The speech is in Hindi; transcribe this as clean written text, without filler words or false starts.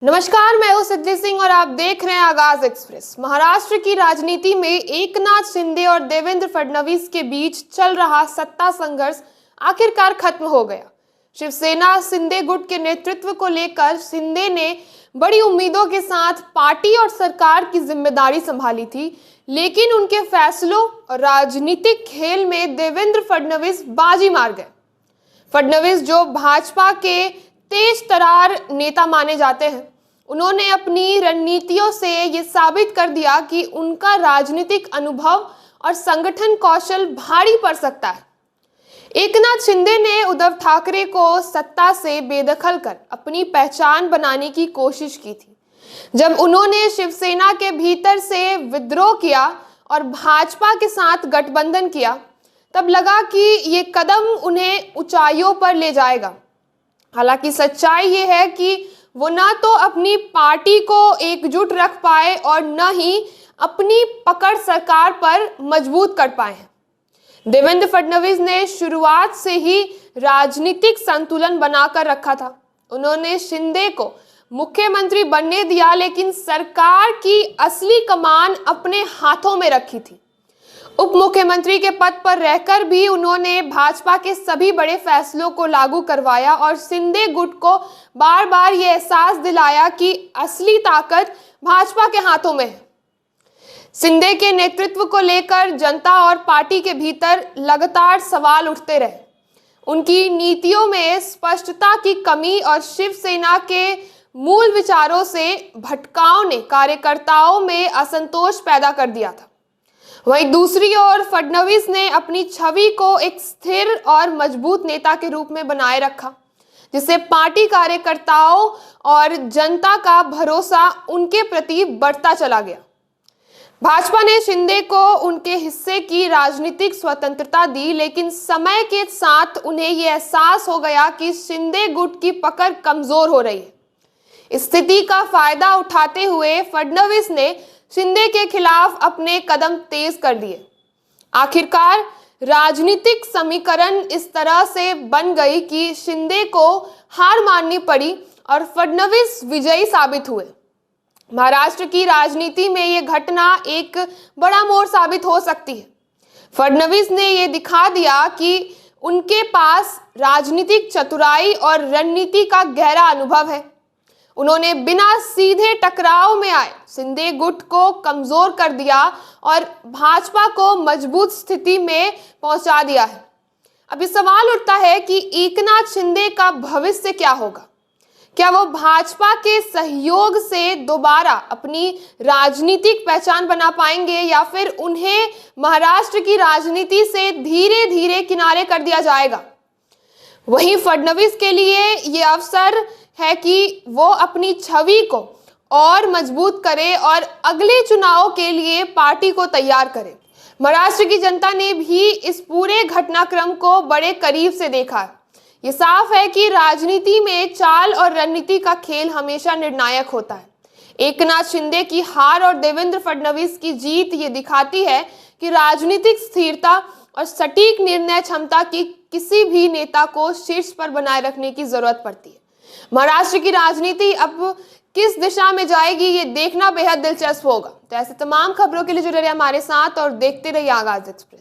नमस्कार, मैं हूं सिद्धि सिंह और आप देख रहे हैं आगाज एक्सप्रेस। महाराष्ट्र की राजनीति में एकनाथ शिंदे और देवेंद्र फडणवीस के बीच चल रहा सत्ता संघर्ष आखिरकार खत्म हो गया। शिवसेना शिंदे गुट के नेतृत्व को लेकर शिंदे ने बड़ी उम्मीदों के साथ पार्टी और सरकार की जिम्मेदारी संभाली थी, लेकिन उनके फैसलों और राजनीतिक खेल में देवेंद्र फडणवीस बाजी मार गए। फडणवीस, जो भाजपा के तेज तरार नेता माने जाते हैं, उन्होंने अपनी रणनीतियों से ये साबित कर दिया कि उनका राजनीतिक अनुभव और संगठन कौशल भारी पड़ सकता है। एकनाथ शिंदे ने उद्धव ठाकरे को सत्ता से बेदखल कर अपनी पहचान बनाने की कोशिश की थी। जब उन्होंने शिवसेना के भीतर से विद्रोह किया और भाजपा के साथ गठबंधन किया, तब लगा कि ये कदम उन्हें ऊंचाइयों पर ले जाएगा। हालांकि सच्चाई ये है कि वो ना तो अपनी पार्टी को एकजुट रख पाए और न ही अपनी पकड़ सरकार पर मजबूत कर पाए हैं। देवेंद्र फडणवीस ने शुरुआत से ही राजनीतिक संतुलन बनाकर रखा था। उन्होंने शिंदे को मुख्यमंत्री बनने दिया, लेकिन सरकार की असली कमान अपने हाथों में रखी थी। उप मुख्यमंत्री के पद पर रहकर भी उन्होंने भाजपा के सभी बड़े फैसलों को लागू करवाया और शिंदे गुट को बार बार ये एहसास दिलाया कि असली ताकत भाजपा के हाथों में है। शिंदे के नेतृत्व को लेकर जनता और पार्टी के भीतर लगातार सवाल उठते रहे। उनकी नीतियों में स्पष्टता की कमी और शिवसेना के मूल विचारों से भटकाव ने कार्यकर्ताओं में असंतोष पैदा कर दिया था। वहीं दूसरी ओर फडणवीस ने अपनी छवि को एक स्थिर और मजबूत नेता के रूप में बनाए रखा, जिससे पार्टी कार्यकर्ताओं और जनता का भरोसा उनके प्रति बढ़ता चला गया। भाजपा ने शिंदे को उनके हिस्से की राजनीतिक स्वतंत्रता दी, लेकिन समय के साथ उन्हें यह एहसास हो गया कि शिंदे गुट की पकड़ कमजोर हो रही है। स्थिति का फायदा उठाते हुए फडणवीस ने शिंदे के खिलाफ अपने कदम तेज कर दिए। आखिरकार राजनीतिक समीकरण इस तरह से बन गई कि शिंदे को हार माननी पड़ी और फडणवीस विजयी साबित हुए। महाराष्ट्र की राजनीति में ये घटना एक बड़ा मोड़ साबित हो सकती है। फडणवीस ने ये दिखा दिया कि उनके पास राजनीतिक चतुराई और रणनीति का गहरा अनुभव है। उन्होंने बिना सीधे टकराव में आए शिंदे गुट को कमजोर कर दिया और भाजपा को मजबूत स्थिति में पहुंचा दिया है। अब ये सवाल उठता है कि एकनाथ शिंदे का भविष्य क्या होगा? क्या वो भाजपा के सहयोग से दोबारा अपनी राजनीतिक पहचान बना पाएंगे या फिर उन्हें महाराष्ट्र की राजनीति से धीरे धीरे किनारे कर दिया जाएगा? वहीं फडणवीस के लिए ये अवसर है कि वो अपनी छवि को और मजबूत करे और अगले चुनाव के लिए पार्टी को तैयार करे। महाराष्ट्र की जनता ने भी इस पूरे घटनाक्रम को बड़े करीब से देखा है। ये साफ है कि राजनीति में चाल और रणनीति का खेल हमेशा निर्णायक होता है। एकनाथ शिंदे की हार और देवेंद्र फडणवीस की जीत ये दिखाती है कि राजनीतिक स्थिरता और सटीक निर्णय क्षमता की किसी भी नेता को शीर्ष पर बनाए रखने की जरूरत पड़ती है। महाराष्ट्र की राजनीति अब किस दिशा में जाएगी, ये देखना बेहद दिलचस्प होगा। तो ऐसे तमाम खबरों के लिए जुड़े रहिए हमारे साथ और देखते रहिए आगाज एक्सप्रेस।